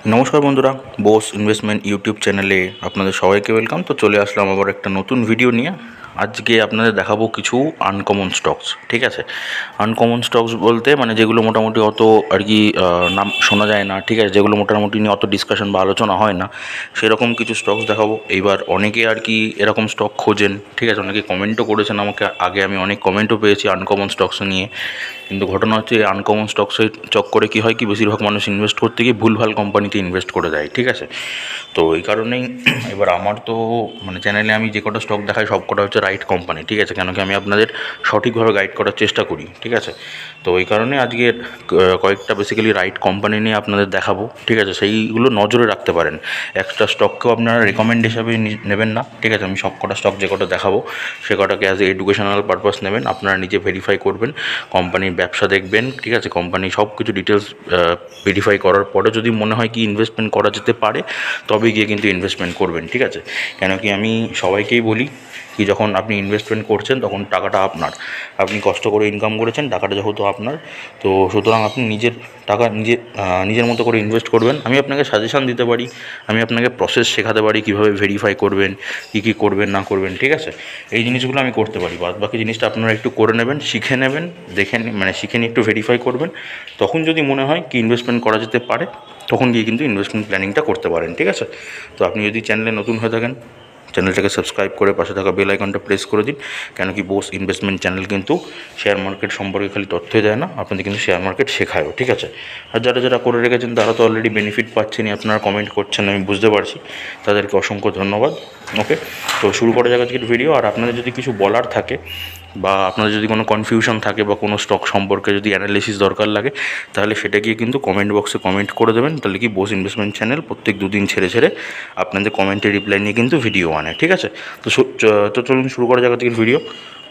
নমস্কার বন্ধুরা, Bose investment YouTube চ্যানেলে আপনাদের সবাইকে ওয়েলকাম। তো চলে আসলাম আবার একটা নতুন ভিডিও নিয়ে। আজকে আপনাদের দেখাবো কিছু আনকমন স্টকস। ঠিক আছে, আনকমন স্টকস বলতে মানে যেগুলো মোটামুটি অত আর কি নাম শোনা যায় না, ঠিক আছে, যেগুলো মোটামুটি নিয়ে অত ডিসকাশন বা আলোচনা হয় না, সেরকম কিছু স্টকস দেখাবো। এইবার অনেকে আর কি এরকম স্টক খোঁজেন, ঠিক আছে, অনেকে কমেন্টও করেছেন আমাকে, আগে আমি অনেক কমেন্টও পেয়েছি আনকমন স্টকস নিয়ে। কিন্তু ঘটনা হচ্ছে এই আনকমন স্টকসের চক্করে কী হয় কি, বেশিরভাগ মানুষ ইনভেস্ট করতে গিয়ে ভুলভাল কোম্পানিতে ইনভেস্ট করে দেয়। ঠিক আছে, তো এই কারণেই এবার আমার তো মানে চ্যানেলে আমি যে কটা স্টক দেখাই সব কটা হচ্ছে রাইট কোম্পানি। ঠিক আছে, কেন কি আমি আপনাদের সঠিকভাবে গাইড করার চেষ্টা করি। ঠিক আছে, তো এই কারণে আজকের কয়েকটা বেসিক্যালি রাইট কোম্পানি নিয়ে আপনাদের দেখাবো। ঠিক আছে, সেইগুলো নজরে রাখতে পারেন। একটা স্টককেও আপনারা রেকমেন্ড হিসাবে নেবেন না। ঠিক আছে, আমি সব কটা স্টক যে কটা দেখাবো সে কটাকে অ্যাজ এ এডুকেশনাল পারপাস নেবেন, আপনারা নিজে ভেরিফাই করবেন, কোম্পানির ব্যবসা দেখবেন। ঠিক আছে, কোম্পানি সব কিছু ডিটেলস ভেরিফাই করার পরে যদি মনে হয় কি ইনভেস্টমেন্ট করা যেতে পারে, তবে গিয়ে কিন্তু ইনভেস্টমেন্ট করবেন। ঠিক আছে, কেন কি আমি সবাইকেই বলি কি, যখন আপনি ইনভেস্টমেন্ট করছেন তখন টাকাটা আপনার, আপনি কষ্ট করে ইনকাম করেছেন, টাকাটা যেহেতু আপনার, তো সুতরাং আপনি নিজের টাকা নিজের মতো করে ইনভেস্ট করবেন। আমি আপনাকে সাজেশান দিতে পারি, আমি আপনাকে প্রসেস শেখাতে পারি কীভাবে ভেরিফাই করবেন, কী করবেন না করবেন। ঠিক আছে, এই জিনিসগুলো আমি করতে পারি। বাদ বাকি জিনিসটা আপনারা একটু করে নেবেন, শিখে নেবেন, দেখে মানে শিখে নিয়ে একটু ভেরিফাই করবেন। তখন যদি মনে হয় কি ইনভেস্টমেন্ট করা যেতে পারে, তখন গিয়ে কিন্তু ইনভেস্টমেন্ট প্ল্যানিংটা করতে পারেন। ঠিক আছে, তো আপনি যদি চ্যানেলে নতুন হয়ে থাকেন, চ্যানেলটাকে সাবস্ক্রাইব করে পাশে থাকা বেল আইকনটা প্রেস করে দিন। কেন কি বোস ইনভেস্টমেন্ট চ্যানেল কিন্তু শেয়ার মার্কেট সম্পর্কে খালি তথ্যই দেয় না, আপনাদের কিন্তু শেয়ার মার্কেট শেখায়ও। ঠিক আছে, আর যারা যারা করে রেখেছেন তারা তো অলরেডি বেনিফিট পাচ্ছেনই, আপনারা কমেন্ট করছেন, আমি বুঝতে পারছি, তাদেরকে অসংখ্য ধন্যবাদ। ওকে, তো শুরু করা যাক আজকের ভিডিও। আর আপনাদের যদি কিছু বলার থাকে বা আপনাদের যদি কোনো কনফিউশন থাকে বা কোনো স্টক সম্পর্কে যদি অ্যানালিসিস দরকার লাগে, তাহলে সেটা গিয়ে কিন্তু কমেন্ট বক্সে কমেন্ট করে দেবেন। তাহলে কি বোস ইনভেস্টমেন্ট চ্যানেল প্রত্যেক দুদিন ছেড়ে ছেড়ে আপনাদের কমেন্টের রিপ্লাই নিয়ে কিন্তু ভিডিও আনে। ঠিক আছে, তো চলুন শুরু করা যাক আজকের ভিডিও।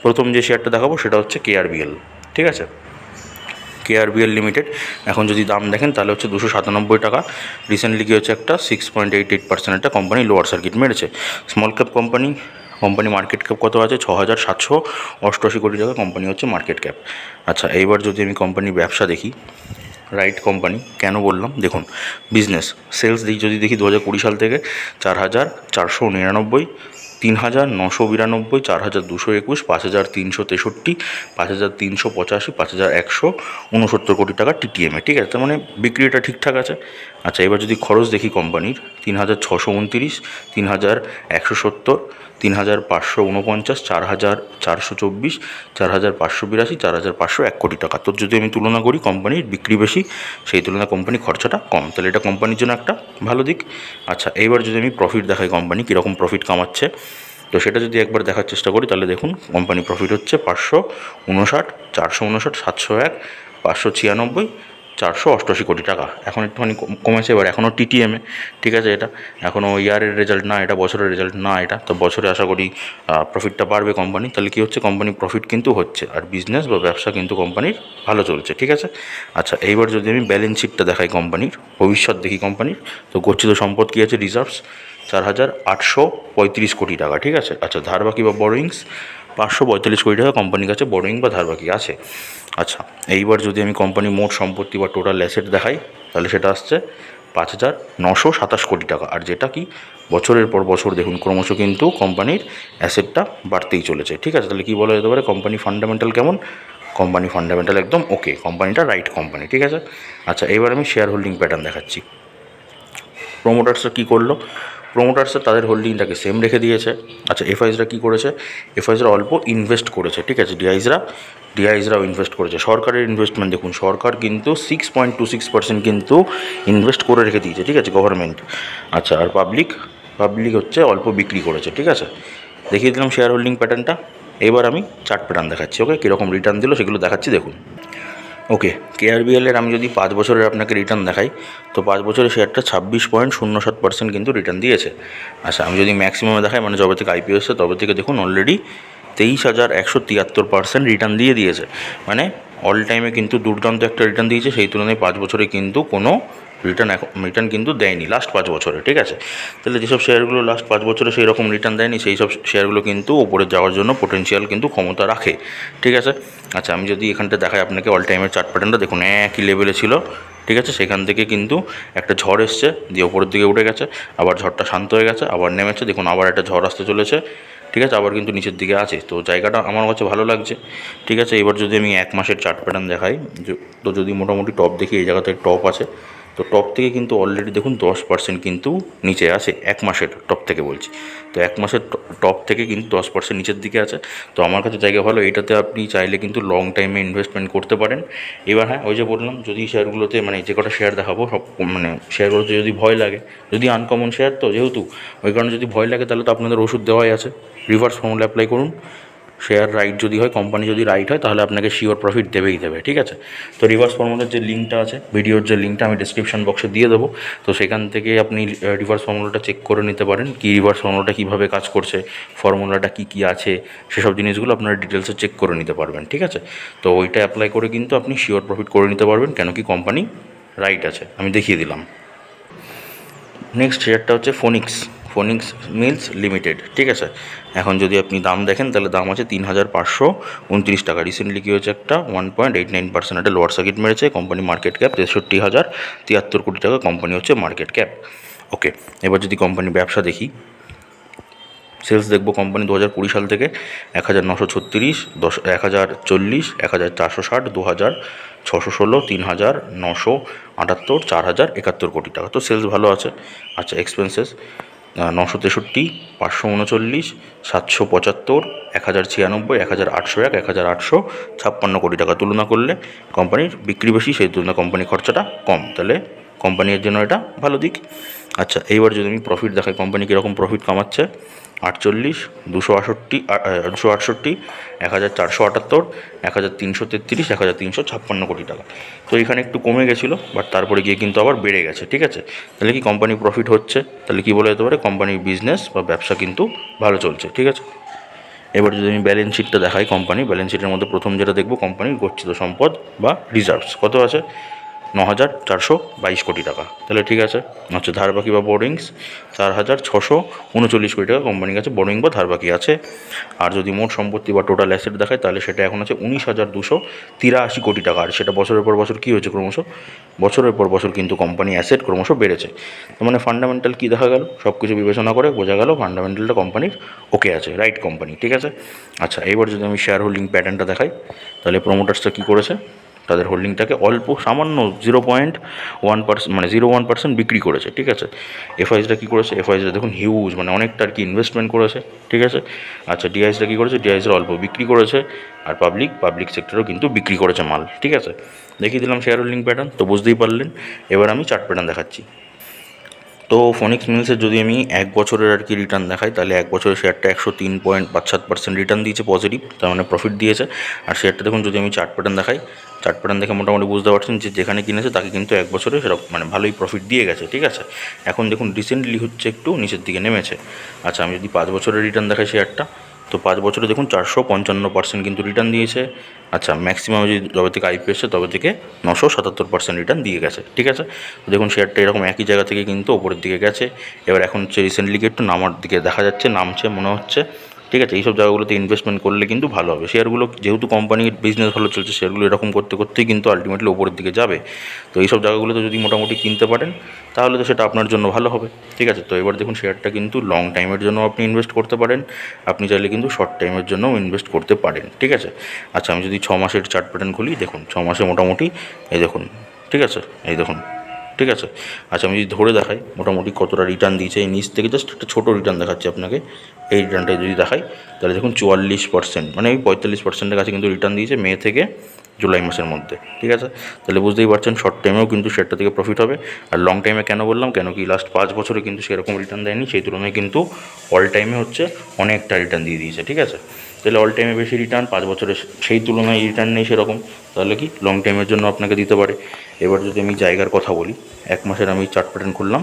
প্রথম যে শেয়ারটা দেখাবো সেটা হচ্ছে কেআরবিএল। ঠিক আছে, কেআরবিএল লিমিটেড এখন যদি দাম দেখেন তাহলে হচ্ছে 297 টাকা। রিসেন্টলি কি হচ্ছে একটা 6.88% একটা কোম্পানি লোয়ার সার্কিট মেরেছে। Small cap company, market cap কত আছে? 6,788 কোটি টাকা কোম্পানি হচ্ছে মার্কেট ক্যাপ। আচ্ছা, এইবার যদি আমি কোম্পানির ব্যবসা দেখি, রাইট কোম্পানি কেন বললাম দেখুন, বিজনেস সেলস দিক যদি দেখি 2020 সাল থেকে 4,499, 3,992, 4,221, 5,363, 5,385, 5,169 কোটি টাকা টিটিএমে। ঠিক আছে, তার মানে বিক্রিটা ঠিকঠাক আছে। আচ্ছা, এবার যদি খরচ দেখি কোম্পানির, 3,629, 3,170, 3,549, 4,424, 4,582, 4,501 কোটি টাকা। তো যদি আমি তুলনা করি কোম্পানির বিক্রি বেশি, সেই তুলনায় কোম্পানির খরচাটা কম, তাহলে এটা কোম্পানির জন্য একটা ভালো দিক। আচ্ছা, এইবার যদি আমি প্রফিট দেখাই কোম্পানি কীরকম প্রফিট কামাচ্ছে, তো সেটা যদি একবার দেখার চেষ্টা করি তাহলে দেখুন কোম্পানি প্রফিট হচ্ছে 559, 459, 701, 596, 488 কোটি টাকা। এখন একটুখানি কমেছে, এবার এখনও টিটিএমে। ঠিক আছে, এটা এখনও ইয়ারের রেজাল্ট না, এটা বছরের রেজাল্ট না, এটা তো বছরে আশা করি প্রফিটটা বাড়বে কোম্পানি। তাহলে কী হচ্ছে, কোম্পানি প্রফিট কিন্তু হচ্ছে, আর বিজনেস বা ব্যবসা কিন্তু কোম্পানির ভালো চলছে। ঠিক আছে, আচ্ছা, এইবার যদি আমি ব্যালেন্স শিটটা দেখাই কোম্পানির, ভবিষ্যৎ দেখি কোম্পানির, তো গচ্ছিত সম্পদ কী আছে? রিজার্ভস 4,835 কোটি টাকা। ঠিক আছে, আচ্ছা, ধার বাকি বা বরোয়িংস 545 কোটি টাকা কোম্পানির কাছে বরোয়িং বা ধার বাকি আছে। আচ্ছা, এইবার যদি আমি কোম্পানির মোট সম্পত্তি বা টোটাল অ্যাসেট দেখাই, তাহলে সেটা আসছে 5,927 কোটি টাকা। আর যেটা কি বছরের পর বছর দেখুন ক্রমশ কিন্তু কোম্পানির অ্যাসেটটা বাড়তেই চলেছে। ঠিক আছে, তাহলে কী বলা যেতে পারে, কোম্পানি ফান্ডামেন্টাল কেমন? কোম্পানি ফান্ডামেন্টাল একদম ওকে, কোম্পানিটা রাইট কোম্পানি। ঠিক আছে, আচ্ছা, এবার আমি শেয়ার হোল্ডিং প্যাটার্ন দেখাচ্ছি। প্রোমোটার্সরা কী করলো? প্রোমোটার্সরা তাদের হোল্ডিংটাকে সেম রেখে দিয়েছে। আচ্ছা, এফআইসরা কী করেছে? এফআইসরা অল্প ইনভেস্ট করেছে। ঠিক আছে, ডিআইসরাও ইনভেস্ট করেছে। সরকারের ইনভেস্টমেন্ট দেখুন, সরকার কিন্তু 6.26% কিন্তু ইনভেস্ট করে রেখে দিয়েছে। ঠিক আছে, গভর্নমেন্ট। আচ্ছা, আর পাবলিক হচ্ছে অল্প বিক্রি করেছে। ঠিক আছে, দেখিয়ে দিলাম শেয়ার হোল্ডিং প্যাটার্নটা। এবার আমি চার্ট প্যাটার্ন দেখাচ্ছি। ওকে, কীরকম রিটার্ন দিল সেগুলো দেখাচ্ছি দেখুন। ওকে, কেআরবিএলের আমি যদি 5 বছরের আপনাকে রিটার্ন দেখাই, তো 5 বছরের শেয়ারটা 26.07% কিন্তু রিটার্ন দিয়েছে। আচ্ছা, আমি যদি ম্যাক্সিমামে দেখাই, মানে যবে থেকে আইপিও এসছে তবে থেকে দেখুন অলরেডি 23,173% রিটার্ন দিয়েছে। মানে অল টাইমে কিন্তু দুর্দান্ত একটা রিটার্ন দিয়েছে, সেই তুলনায় 5 বছরে কিন্তু কোনো রিটার্ন কিন্তু দেয়নি লাস্ট 5 বছরে, ঠিক আছে। তাহলে যেসব শেয়ারগুলো লাস্ট 5 বছরে সেই রকম রিটার্ন দেয়নি, সেই সব শেয়ারগুলো কিন্তু ওপরে যাওয়ার জন্য পোটেনশিয়াল কিন্তু ক্ষমতা রাখে, ঠিক আছে। আচ্ছা, আমি যদি এখানটা দেখাই আপনাকে অল টাইমের চার্ট প্যাটার্নটা, দেখুন একই লেভেলে ছিল, ঠিক আছে। সেখান থেকে কিন্তু একটা ঝড় এসছে, দিয়ে ওপরের দিকে উঠে গেছে, আবার ঝড়টা শান্ত হয়ে গেছে, আবার নেমেছে, দেখুন আবার একটা ঝড় আসতে চলেছে, ঠিক আছে। আবার কিন্তু নিচের দিকে আছে, তো জায়গাটা আমার কাছে ভালো লাগছে, ঠিক আছে। এবার যদি আমি 1 মাসের চার্ট প্যাটার্ন দেখাই, তো যদি মোটামুটি টপ দেখি, এই জায়গাতে টপ আছে, তো টপ থেকে কিন্তু অলরেডি দেখুন 10% কিন্তু নিচে আছে, 1 মাসের টপ থেকে বলছি। তো 1 মাসের টপ থেকে কিন্তু 10% নিচের দিকে আছে, তো আমার কাছে জায়গা ভালো। এইটাতে আপনি চাইলে কিন্তু লং টাইমে ইনভেস্টমেন্ট করতে পারেন। এবার হ্যাঁ, ওই যে বললাম, যদি শেয়ারগুলোতে মানে যে কটা শেয়ার দেখাবো সব মানে শেয়ারগুলোতে যদি ভয় লাগে, যদি আনকমন শেয়ার তো যেহেতু, ওই কারণে যদি ভয় লাগে তাহলে তো আপনাদের ওষুধ দেওয়াই আছে, রিভার্স ফর্মুলা অ্যাপ্লাই করুন। শেয়ার রাইট যদি হয়, কোম্পানি যদি রাইট হয়, তাহলে আপনাকে শিওর প্রফিট দেবেই দেবে, ঠিক আছে। তো রিভার্স ফর্মুলার যে লিঙ্কটা আছে, ভিডিওর যে লিঙ্কটা আমি ডিসক্রিপশন বক্সে দিয়ে দেবো, তো সেখান থেকে আপনি রিভার্স ফর্মুলাটা চেক করে নিতে পারেন, কি রিভার্স ফর্মুলাটা কীভাবে কাজ করছে, ফর্মুলাটা কী কী আছে, সেসব জিনিসগুলো আপনারা ডিটেলসে চেক করে নিতে পারবেন, ঠিক আছে। তো ওইটা অ্যাপ্লাই করে কিন্তু আপনি শিওর প্রফিট করে নিতে পারবেন, কেন কি কোম্পানি রাইট আছে, আমি দেখিয়ে দিলাম। নেক্সট শেয়ারটা হচ্ছে ফোনিক্স মিলস লিমিটেড, ঠিক আছে। এখন যদি আপনি দাম দেখেন, তাহলে দাম আছে 3,529 টাকা। রিসেন্টলি কী হয়েছে, একটা 1.89% একটা লোয়ার সার্কিট মেরেছে। কোম্পানি মার্কেট ক্যাপ 63,073 কোটি টাকা, কোম্পানি হচ্ছে মার্কেট ক্যাপ। ওকে, এবার যদি কোম্পানি ব্যবসা দেখি, সেলস দেখবো, কোম্পানি 2020 সাল থেকে 1,936, 1,040, 1,460, 2,616, 3,978, 4,071 কোটি টাকা, তো সেলস ভালো আছে। আচ্ছা, এক্সপেন্সেস 963, 539, 775, 1,096, 1,801, 1,856 কোটি টাকা। তুলনা করলে কোম্পানির বিক্রি বেশি, সেই তুলনায় কোম্পানির খরচাটা কম, তাহলে কোম্পানির জন্য এটা ভালো দিক। আচ্ছা, এইবার যদি আমি প্রফিট দেখাই, কোম্পানি কীরকম প্রফিট কামাচ্ছে, 48, 268, 268, 1,478, 1,333, 1,356 কোটি টাকা। তো এখানে একটু কমে গেছিলো, বাট তারপরে গিয়ে কিন্তু আবার বেড়ে গেছে, ঠিক আছে। তাহলে কি কোম্পানি প্রফিট হচ্ছে, তাহলে কি বলা যেতে পারে, কোম্পানির বিজনেস বা ব্যবসা কিন্তু ভালো চলছে, ঠিক আছে। এবার যদি আমি ব্যালেন্স শিটটা দেখাই, কোম্পানি ব্যালেন্স শিটের মধ্যে প্রথম যেটা দেখবো, কোম্পানির গচ্ছিত সম্পদ বা রিজার্ভস কত আছে, 9,422 কোটি টাকা, তাহলে ঠিক আছে। হচ্ছে ধার বাকি বা বোরিংস 4,639 কোটি টাকা কোম্পানির কাছে বোরিং বা ধার বাকি আছে। আর যদি মোট সম্পত্তি বা টোটাল অ্যাসেট দেখায়, তাহলে সেটা এখন আছে 19,283 কোটি টাকা। আর সেটা বছরের পর বছর কী হয়েছে, ক্রমশ বছরের পর বছর কিন্তু কোম্পানি অ্যাসেট ক্রমশ বেড়েছে। তো মানে ফান্ডামেন্টাল কী দেখা গেল, সব কিছু বিবেচনা করে বোঝা গেল ফান্ডামেন্টালটা কোম্পানির ওকে আছে, রাইট কোম্পানি, ঠিক আছে। আচ্ছা, এবার যদি আমি শেয়ার হোল্ডিং প্যাটার্নটা দেখাই, তাহলে প্রোমোটার্সটা কী করেছে, তাদের হোল্ডিংটাকে অল্প সামান্য 0.1% মানে 0.1% বিক্রি করেছে, ঠিক আছে। এফআইসটা কী করেছে, এফআইসটা দেখুন হিউজ, মানে অনেকটা আর কি ইনভেস্টমেন্ট করেছে, ঠিক আছে। আচ্ছা, ডিআইসটা কী করেছে, ডিআইসটা অল্প বিক্রি করেছে। আর পাবলিক সেক্টরও কিন্তু বিক্রি করেছে মাল, ঠিক আছে। দেখিয়ে দিলাম শেয়ার হোল্ডিং প্যাটার্ন, তো বুঝতেই পারলেন। এবার আমি চার্ট প্যাটার্ন দেখাচ্ছি। তো ফোনিক্স মিলসের যদি আমি 1 বছরের আর কি রিটার্ন দেখাই, তাহলে 1 বছরের শেয়ারটা 103.57% রিটার্ন দিয়েছে পজিটিভ, তার মানে প্রফিট দিয়েছে। আর শেয়ারটা দেখুন, যদি আমি চার্ট প্যাটার্ন দেখাই, চার্ট প্যাটার্ন দেখে মোটামুটি বুঝতে পারছেন যে যেখানে কিনেছে তাকে কিন্তু 1 বছরে সেরকম মানে ভালোই প্রফিট দিয়ে গেছে, ঠিক আছে। এখন দেখুন রিসেন্টলি হচ্ছে একটু নিচের দিকে নেমেছে। আচ্ছা, আমি যদি 5 বছরের রিটার্ন দেখাই শেয়ারটা, তো 5 বছরে দেখুন 455% কিন্তু রিটার্ন দিয়েছে। আচ্ছা, ম্যাক্সিমাম যদি যবে থেকে আইপিও এসছে তবে থেকে 977% রিটার্ন দিয়ে গেছে, ঠিক আছে। তো দেখুন শেয়ারটা এরকম একই জায়গা থেকে কিন্তু ওপরের দিকে গেছে। এবার এখন হচ্ছে রিসেন্টলি একটু নামার দিকে দেখা যাচ্ছে, নামছে মনে হচ্ছে, ঠিক আছে। এইসব জায়গাগুলোতে ইনভেস্টমেন্ট করলে কিন্তু ভালো হবে। শেয়ারগুলো যেহেতু কোম্পানির বিজনেস ভালো চলছে, শেয়ারগুলো এরকম করতে করতেই কিন্তু আলটিমেটলি ওপরের দিকে যাবে। তো এইসব জায়গাগুলোতে যদি মোটামুটি কিনতে পারেন, তাহলে তো সেটা আপনার জন্য ভালো হবে, ঠিক আছে। তো এবার দেখুন শেয়ারটা কিন্তু লং টাইমের জন্য আপনি ইনভেস্ট করতে পারেন, আপনি চাইলে কিন্তু শর্ট টাইমের জন্যও ইনভেস্ট করতে পারেন, ঠিক আছে। আচ্ছা, আমি যদি 6 মাসের চার্ট প্যাটার্ন খুলি, দেখুন 6 মাসে মোটামুটি এই দেখুন, ঠিক আছে, এই দেখুন, ঠিক আছে। আচ্ছা, আমি যদি ধরে দেখাই মোটামুটি কতটা রিটার্ন দিয়েছে, এই নিচ থেকে জাস্ট একটা ছোটো রিটার্ন দেখাচ্ছি আপনাকে। এই রিটার্নটা যদি দেখাই, তাহলে দেখুন 44%, মানে ওই 45%-এর কাছে কিন্তু রিটার্ন দিয়েছে মে থেকে জুলাই মাসের মধ্যে, ঠিক আছে। তাহলে বুঝতেই পারছেন শর্ট টাইমেও কিন্তু শেয়ারটা থেকে প্রফিট হবে। আর লং টাইমে কেন বললাম, কেন কি লাস্ট 5 বছরে কিন্তু সেরকম রিটার্ন দেয়নি, সেই তুলনায় কিন্তু অল টাইমে হচ্ছে অনেকটা রিটার্ন দিয়ে দিয়েছে, ঠিক আছে। তাহলে অল টাইমে বেশি রিটার্ন, 5 বছরে সেই তুলনায় রিটার্ন নেই সেরকম, তাহলে কি লং টাইমের জন্য আপনাকে দিতে পারে। এবার যদি আমি জায়গার কথা বলি, 1 মাসের আমি চার্ট প্যাটার্ন খুললাম,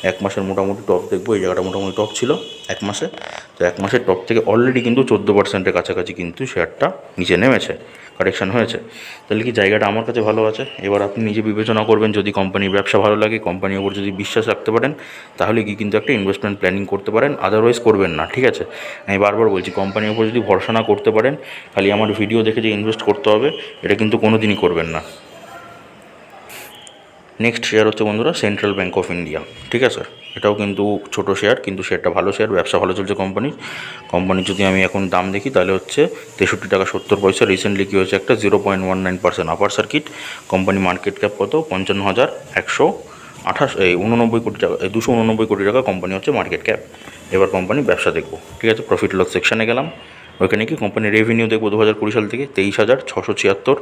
1 মাসের মোটামুটি টপ দেখবো। এই জায়গাটা মোটামুটি টপ ছিল 1 মাসে, তো 1 মাসের টপ থেকে অলরেডি কিন্তু 14%-এর কাছাকাছি কিন্তু শেয়ারটা নিচে নেমেছে, কারেকশান হয়েছে। তাহলে কি জায়গাটা আমার কাছে ভালো আছে। এবার আপনি নিজে বিবেচনা করবেন, যদি কোম্পানির ব্যবসা ভালো লাগে, কোম্পানির ওপর যদি বিশ্বাস রাখতে পারেন, তাহলে কি কিন্তু একটা ইনভেস্টমেন্ট প্ল্যানিং করতে পারেন, আদারওয়াইজ করবেন না। ঠিক আছে, আমি বারবার বলছি, কোম্পানির ওপর যদি ভরসা না করতে পারেন, খালি আমার ভিডিও দেখে যে ইনভেস্ট করতে হবে, এটা কিন্তু কোনো দিনই করবেন না। নেক্সট শেয়ার হচ্ছে বন্ধুরা সেন্ট্রাল ব্যাঙ্ক অফ ইন্ডিয়া। ঠিক আছে, এটাও কিন্তু ছোটো শেয়ার, কিন্তু শেয়ারটা ভালো শেয়ার, ব্যবসা ভালো চলছে কোম্পানির যদি আমি এখন দাম দেখি তাহলে হচ্ছে 63 টাকা 70 পয়সা। রিসেন্টলি কী হয়েছে, একটা 0.19% upper circuit. Company market cap কত, 55,189 কোটি টাকা, 289 কোটি টাকা কোম্পানি হচ্ছে মার্কেট ক্যাপ। এবার কোম্পানি ব্যবসা দেখবো। ঠিক আছে, প্রফিট লস সেকশানে গেলাম, ওইখানে কি কোম্পানির রেভিনিউ দেখবো 2020 সাল থেকে 23,676,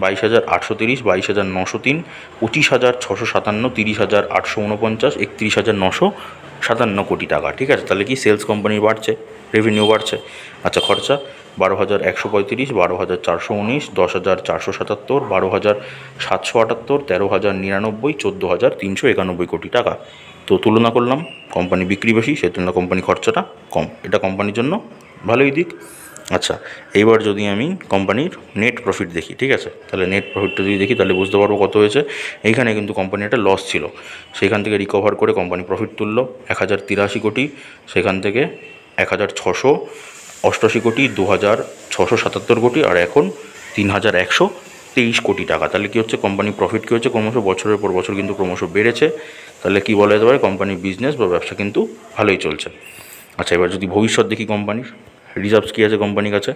22,830, 22,903, 25,657, 30,849, 31,957 কোটি টাকা। ঠিক আছে, তাহলে কি সেলস কোম্পানির বাড়ছে, রেভিনিউ বাড়ছে। আচ্ছা, খরচা 12,135, 12,419, 10,477, 12,778, 13,099, 14,391 কোটি টাকা। তো তুলনা করলাম, কোম্পানি বিক্রি বেশি, সেই তুলনায় কোম্পানি খরচাটা কম, এটা কোম্পানির জন্য ভালোই দিক। আচ্ছা, এইবার যদি আমি কোম্পানির নেট প্রফিট দেখি, ঠিক আছে, তাহলে নেট প্রফিটটা যদি দেখি তাহলে বুঝতে পারবো কত হয়েছে। এইখানে কিন্তু কোম্পানি একটা লস ছিল, সেখান থেকে রিকভার করে কোম্পানি প্রফিট তুললো 1,083 কোটি, সেখান থেকে 1,688 কোটি, 2,677 কোটি, আর এখন 3,123 কোটি টাকা। তাহলে কী হচ্ছে, কোম্পানি প্রফিট কী হচ্ছে, ক্রমশ বছরের পর বছর কিন্তু ক্রমশ বেড়েছে। তাহলে কী বলা যেতে পারে, কোম্পানির বিজনেস বা ব্যবসা কিন্তু ভালোই চলছে। আচ্ছা, এবার যদি ভবিষ্যৎ দেখি, কোম্পানির রিজার্ভস কী আছে কোম্পানির কাছে,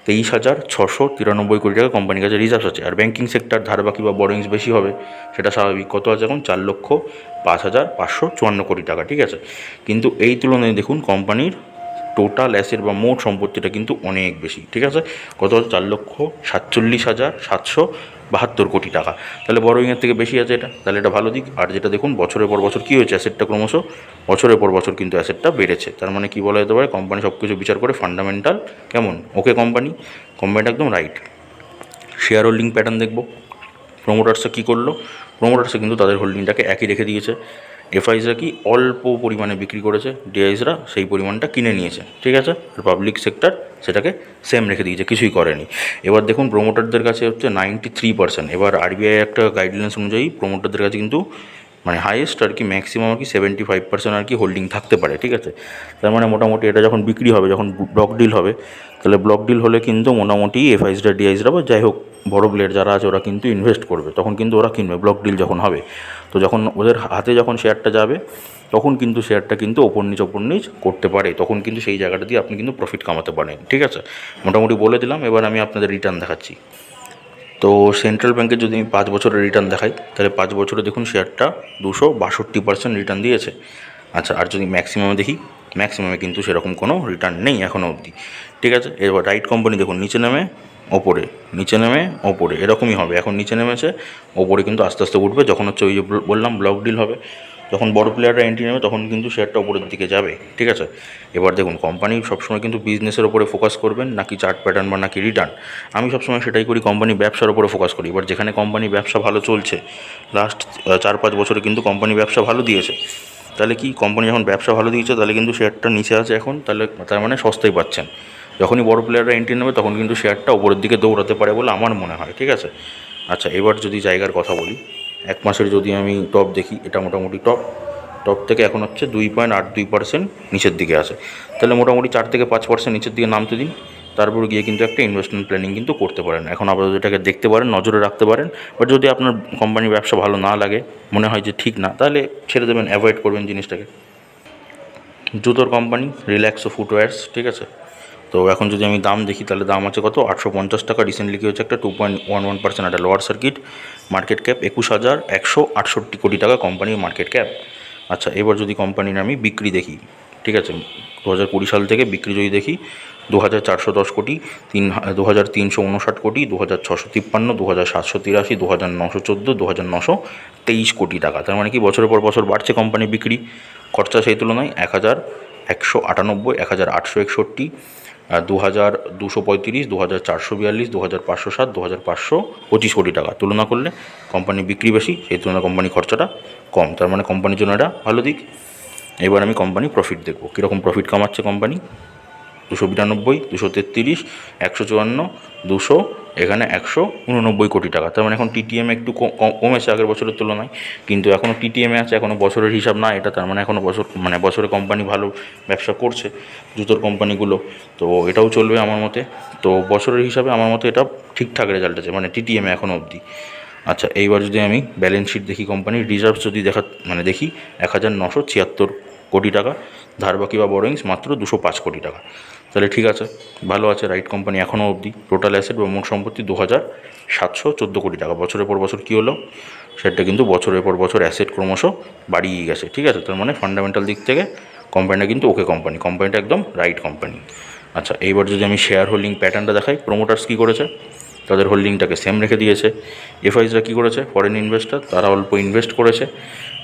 23,693 কোটি টাকা কোম্পানির কাছে রিজার্ভস আছে। আর ব্যাঙ্কিং সেক্টর ধার বাকি বা বরোয়িংস বেশি হবে, সেটা স্বাভাবিক। কত আছে এখন, 4,05,554 কোটি টাকা। ঠিক আছে, কিন্তু এই তুলনায় দেখুন কোম্পানির টোটাল অ্যাসেট বা মোট সম্পত্তিটা কিন্তু অনেক বেশি। ঠিক আছে, কত হচ্ছে, 4,47,772 কোটি টাকা। তাহলে বড়োইংয়ের থেকে বেশি আছে এটা, তাহলে এটা ভালো দিক। আর যেটা দেখুন বছরের পর বছর কী হয়েছে, অ্যাসেটটা ক্রমশ বছরের পর বছর কিন্তু অ্যাসেটটা বেড়েছে। তার মানে কী বলা যেতে পারে, কোম্পানি সব কিছু বিচার করে ফান্ডামেন্টাল কেমন, ওকে কোম্পানিটা একদম রাইট। শেয়ার হোল্ডিং প্যাটার্ন দেখব, প্রোমোটার্সরা কী করলো, প্রোমোটার্সরা কিন্তু তাদের হোল্ডিংটাকে একই রেখে দিয়েছে। এফআইসরা কি অল্প পরিমাণে বিক্রি করেছে, ডিআইসরা সেই পরিমাণটা কিনে নিয়েছে। ঠিক আছে, আর পাবলিক সেক্টর সেটাকে সেম রেখে দিয়েছে, কিছুই করেনি। এবার দেখুন প্রোমোটারদের কাছে হচ্ছে 93%। এবার আরবিআই একটা গাইডলাইন্স অনুযায়ী প্রোমোটারদের কাছে কিন্তু মানে হাইয়েস্ট আর কি, ম্যাক্সিমাম আর কি 75% আর কি হোল্ডিং থাকতে পারে। ঠিক আছে, তার মানে মোটামুটি এটা যখন বিক্রি হবে, যখন ব্লক ডিল হবে, তাহলে ব্লক ডিল হলে কিন্তু মোটামুটি এফআইসরা ডিআইসরা বা যাই হোক বড় প্লেয়ার যারা আছে ওরা কিন্তু ইনভেস্ট করবে, তখন কিন্তু ওরা কিনবে ব্লক ডিল যখন হবে। তো যখন ওদের হাতে যখন শেয়ারটা যাবে, তখন কিন্তু শেয়ারটা কিন্তু ওপর নিচ করতে পারে, তখন কিন্তু সেই জায়গাটা দিয়ে আপনি কিন্তু প্রফিট কামাতে পারেন। ঠিক আছে, মোটামুটি বলে দিলাম। এবার আমি আপনাদের রিটার্ন দেখাচ্ছি। তো সেন্ট্রাল ব্যাঙ্কের যদি আমি 5 বছরের রিটার্ন দেখাই, তাহলে 5 বছরে দেখুন শেয়ারটা 262% রিটার্ন দিয়েছে। আচ্ছা, আর যদি ম্যাক্সিমামে দেখি, ম্যাক্সিমামে কিন্তু সেরকম কোনো রিটার্ন নেই এখনও অবধি। ঠিক আছে, এবার রাইট কোম্পানি দেখুন, নিচে নেমে ওপরে, নিচে নেমে ওপরে, এরকমই হবে। এখন নিচে নেমেছে, ওপরে কিন্তু আস্তে আস্তে উঠবে, যখন হচ্ছে ওই যে বললাম ব্লক ডিল হবে, যখন বড় প্লেয়াররা এন্ট্রি নেবে, তখন কিন্তু শেয়ারটা ওপরের দিকে যাবে। ঠিক আছে, এবার দেখুন কোম্পানি সবসময় কিন্তু বিজনেসের ওপরে ফোকাস করবেন, নাকি চার্ট প্যাটার্ন বা নাকি রিটার্ন। আমি সবসময় সেটাই করি, কোম্পানি ব্যবসার ওপরে ফোকাস করি। এবার যেখানে কোম্পানি ব্যবসা ভালো চলছে, লাস্ট 4-5 বছরে কিন্তু কোম্পানি ব্যবসা ভালো দিয়েছে, তাহলে কি কোম্পানি যখন ব্যবসা ভালো দিয়েছে, তাহলে কিন্তু শেয়ারটা নিচে আছে এখন, তাহলে তার মানে সস্তায় পাচ্ছেন। যখনই বড় প্লেয়াররা এন্ট্রি নেবে, তখন কিন্তু শেয়ারটা ওপরের দিকে দৌড়াতে পারে বলে আমার মনে হয়। ঠিক আছে, আচ্ছা, এবার যদি জায়গার কথা বলি, 1 মাসের যদি আমি টপ দেখি, এটা মোটামুটি টপ থেকে এখন হচ্ছে 2.82% নিচের দিকে আছে। তাহলে মোটামুটি 4-5% নিচের দিকে নামতে দিন, তারপর গিয়ে কিন্তু একটা ইনভেস্টমেন্ট প্ল্যানিং কিন্তু করতে পারেন। এখন আপাতত এটাকে দেখতে পারেন, নজরে রাখতে পারেন। বাট যদি আপনার কোম্পানির ব্যবসা ভালো না লাগে, মনে হয় যে ঠিক না, তাহলে ছেড়ে দেবেন, অ্যাভয়েড করবেন জিনিসটাকে। জুতোর কোম্পানি রিল্যাক্সো ফুটওয়্যার্স। ঠিক আছে, তো এখন যদি আমি দাম দেখি, তাহলে দাম আছে কত, 850 টাকা। রিসেন্টলি কি হচ্ছে, একটা 2.11% একটা লোয়ার সার্কিট, মার্কেট ক্যাপ 21,168 কোটি টাকা কোম্পানির মার্কেট ক্যাপ। আচ্ছা, এবার যদি কোম্পানির আমি বিক্রি দেখি, ঠিক আছে, 2020 সাল থেকে বিক্রি যদি দেখি, 2,410 কোটি, 2,359 কোটি, 2,653, 2,783, 2,914, 2,923 কোটি টাকা। তার মানে কি বছরের পর বছর বাড়ছে কোম্পানি বিক্রি। খরচা সেই তুলনায় 1,198, 1,861, 2235, 2442, 2507, 2525 কোটি টাকা। তুলনা করলে কোম্পানি বিক্রি বেশি, সেই তুলনায় কোম্পানি খরচাটা কম, তার মানে কোম্পানির জন্য এটা ভালো দিক। এবার আমি কোম্পানি প্রফিট দেখব, কীরকম প্রফিট কামাচ্ছে কোম্পানি। 292, 233, 154, 200, এখানে 189 কোটি টাকা। তার মানে এখন টিটিএম একটু কমেছে আগের বছরের তুলনায়, কিন্তু এখনও টিটিএমে আছে, এখনও বছরের হিসাব না এটা। তার মানে এখনও বছরে কোম্পানি ভালো ব্যবসা করছে, জুতোর কোম্পানিগুলো, তো এটাও চলবে আমার মতে। তো বছরের হিসাবে আমার মতে এটা ঠিকঠাক রেজাল্ট আছে, মানে টিটিএমে এখনও অবধি। আচ্ছা, এইবার যদি আমি ব্যালেন্স শিট দেখি, কোম্পানির রিজার্ভস যদি দেখি 1976 কোটি টাকা, ধার বাকি বা বরোয়িংস মাত্র 205 কোটি টাকা। তাহলে ঠিক আছে, ভালো আছে রাইট কোম্পানি এখনও অবধি। টোটাল অ্যাসেট বা মোট সম্পত্তি 2714 কোটি টাকা। বছরের পর বছর কী হলো, সেটা কিন্তু বছরের পর বছর অ্যাসেট ক্রমশ বাড়িয়ে গেছে, ঠিক আছে। তার মানে ফান্ডামেন্টাল দিক থেকে কোম্পানিটা কিন্তু ওকে কোম্পানিটা একদম রাইট কোম্পানি। আচ্ছা, এইবার যদি আমি শেয়ার হোল্ডিং প্যাটার্নটা দেখাই, প্রোমোটার্স কী করেছে, তাদের হোল্ডিংটাকে সেম রেখে দিয়েছে। এফআইসরা কী করেছে, ফরেন ইনভেস্টার, তারা অল্প ইনভেস্ট করেছে।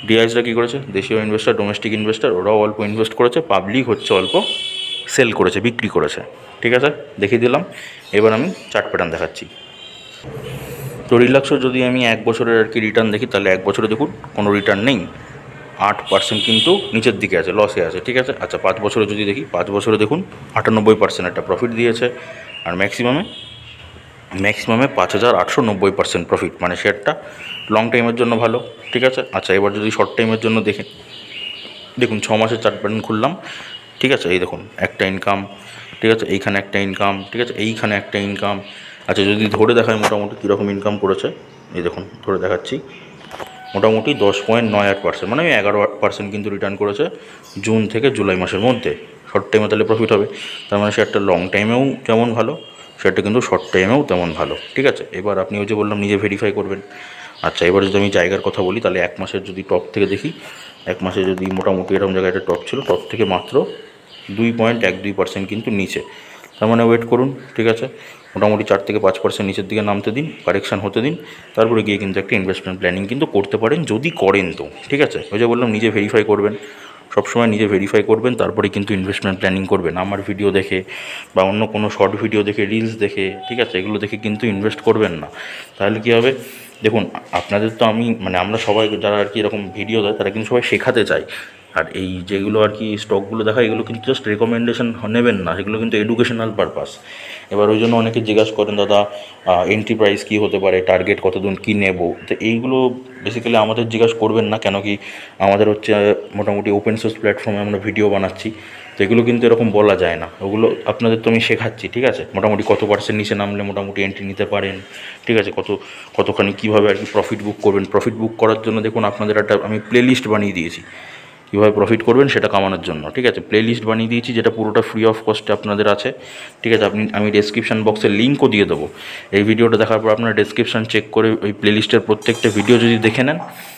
ডিআইসরা কী করেছে, দেশীয় ইনভেস্টার, ডোমেস্টিক ইনভেস্টার, ওরাও অল্প ইনভেস্ট করেছে। পাবলিক হচ্ছে অল্প সেল করেছে, বিক্রি করেছে, ঠিক আছে, দেখিয়ে দিলাম। এবার আমি চার্ট প্যাটার্ন দেখাচ্ছি। তো রিল্যাক্সও যদি আমি 1 বছরের আর কি রিটার্ন দেখি, তাহলে 1 বছরে দেখুন কোনো রিটার্ন নেই, 8% কিন্তু নিচের দিকে আছে, লসে আছে, ঠিক আছে। আচ্ছা, 5 বছরে যদি দেখি, 5 বছরে দেখুন 98% একটা প্রফিট দিয়েছে, আর ম্যাক্সিমামে 5890% প্রফিট, মানে শেয়ারটা লং টাইমের জন্য ভালো, ঠিক আছে। আচ্ছা, এবার যদি শর্ট টাইমের জন্য দেখুন 6 মাসের চার্ট প্যাটার্ন খুললাম, ঠিক আছে। এই দেখুন একটা ইনকাম, ঠিক আছে, এইখানে একটা ইনকাম, ঠিক আছে, এইখানে একটা ইনকাম। আচ্ছা, যদি ধরে দেখায় মোটামুটি কীরকম ইনকাম করেছে, এই দেখুন ধরে দেখাচ্ছি, মোটামুটি 10.98%, মানে 11% কিন্তু রিটার্ন করেছে জুন থেকে জুলাই মাসের মধ্যে। শর্ট টাইমে তাহলে প্রফিট হবে, তার মানে শেয়ারটা লং টাইমেও যেমন ভালো, শেয়ারটা কিন্তু শর্ট টাইমেও তেমন ভালো, ঠিক আছে। এবার আপনি ওই যে বললাম নিজে ভেরিফাই করবেন। আচ্ছা, এবার যদি আমি জায়গার কথা বলি, তাহলে 1 মাসের যদি টপ থেকে দেখি, 1 মাসে যদি মোটামুটি এরকম জায়গায় একটা টপ ছিল, টপ থেকে মাত্র 2.12% কিন্তু নিচে। তার মানে ওয়েট করুন, ঠিক আছে, মোটামুটি 4 থেকে 5% নিচের দিকে নামতে দিন, কারেকশান হতে দিন, তারপরে গিয়ে কিন্তু একটা ইনভেস্টমেন্ট প্ল্যানিং কিন্তু করতে পারেন, যদি করেন তো, ঠিক আছে। ওই যে বললাম নিজে ভেরিফাই করবেন, সবসময় নিজে ভেরিফাই করবেন, তারপরে কিন্তু ইনভেস্টমেন্ট প্ল্যানিং করবেন। আমার ভিডিও দেখে বা অন্য কোনো শর্ট ভিডিও দেখে, রিলস দেখে, ঠিক আছে, এগুলো দেখে কিন্তু ইনভেস্ট করবেন না। তাহলে কী হবে, দেখুন আপনাদের তো আমি আমরা সবাই যারা আর কি এরকম ভিডিও দেয়, তারা কিন্তু সবাই শেখাতে চায়। আর এই যেগুলো আর কি স্টকগুলো দেখা, এগুলো কিন্তু জাস্ট রেকমেন্ডেশন নেবেন না, এগুলো কিন্তু এডুকেশনাল পারপাস। এবার ওই জন্য অনেকে জিজ্ঞাসা করেন, দাদা এন্ট্রি প্রাইস কী হতে পারে, টার্গেট কতদিন কী নেব, তো এইগুলো বেসিক্যালি আমাদের জিজ্ঞাসা করবেন না, কেন কি আমাদের হচ্ছে মোটামুটি ওপেন সোর্স প্ল্যাটফর্মে আমরা ভিডিও বানাচ্ছি, তো এগুলো কিন্তু এরকম বলা যায় না। ওগুলো আপনাদের তো আমি শেখাচ্ছি, ঠিক আছে, মোটামুটি কত পার্সেন্ট নিচে নামলে মোটামুটি এন্ট্রি নিতে পারেন, ঠিক আছে, কতখানি কীভাবে আর কি প্রফিট বুক করবেন। প্রফিট বুক করার জন্য দেখুন আপনাদের একটা আমি প্লে লিস্ট বানিয়ে দিয়েছি, কীভাবে প্রফিট করবেন সেটা কামানোর জন্য, ঠিক আছে। প্লে লিস্ট বানিয়ে দিয়েছি, যেটা পুরোটা ফ্রি অফ কস্টে আপনাদের আছে, ঠিক আছে। আমি ডেসক্রিপশান বক্সে লিঙ্কও দিয়ে দেবো। এই ভিডিওটা দেখার পর আপনারা ডেসক্রিপশান চেক করে ওই প্লে লিস্টের প্রত্যেকটা ভিডিও যদি দেখে নেন,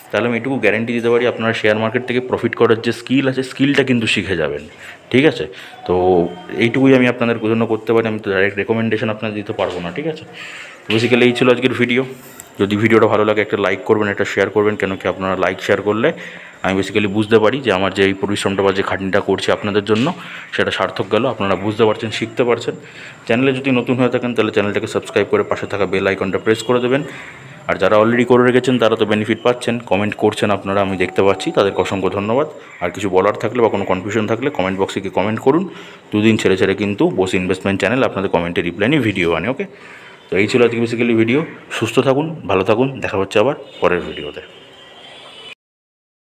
তাহলে আমি এটুকু গ্যারেন্টি দিতে পারি, আপনারা শেয়ার মার্কেট থেকে প্রফিট করার যে স্কিল আছে, স্কিলটা কিন্তু শিখে যাবেন, ঠিক আছে। তো এইটুকুই আমি আপনাদের জন্য করতে পারি, আমি তো ডাইরেক্ট রেকমেন্ডেশন আপনাদের দিতে পারবো না, ঠিক আছে। বেসিক্যালি এই ছিল আজকের ভিডিও। যদি ভিডিওটা ভালো লাগে একটা লাইক করবেন, একটা শেয়ার করবেন, কেন কি আপনারা লাইক শেয়ার করলে আমি বেসিক্যালি বুঝতে পারি যে আমার যে এই পরিশ্রমটা বা যে খাটনিটা করছি আপনাদের জন্য, সেটা সার্থক গেল, আপনারা বুঝতে পারছেন, শিখতে পারছেন। চ্যানেলে যদি নতুন হয়ে থাকেন, তাহলে চ্যানেলটাকে সাবস্ক্রাইব করে পাশে থাকা বেল আইকনটা প্রেস করে দেবেন। আর যারা অলরেডি করে রেখেছেন তারা তো বেনিফিট পাচ্ছেন, কমেন্ট করছেন আপনারা, আমি দেখতে পাচ্ছি, তাদেরকে অসংখ্য ধন্যবাদ। আর কিছু বলার থাকলে বা কোনো কনফিউশন থাকলে কমেন্ট বক্সে গিয়ে কমেন্ট করুন। 2 দিন ছেড়ে ছেড়ে কিন্তু বোস ইনভেস্টমেন্ট চ্যানেল আপনাদের কমেন্টে রিপ্লাই নিয়ে ভিডিও আনে, ওকে। তো এই ছিল আজকে বেসিক্যালি ভিডিও। সুস্থ থাকুন, ভালো থাকুন, দেখা হচ্ছে আবার পরের ভিডিওতে।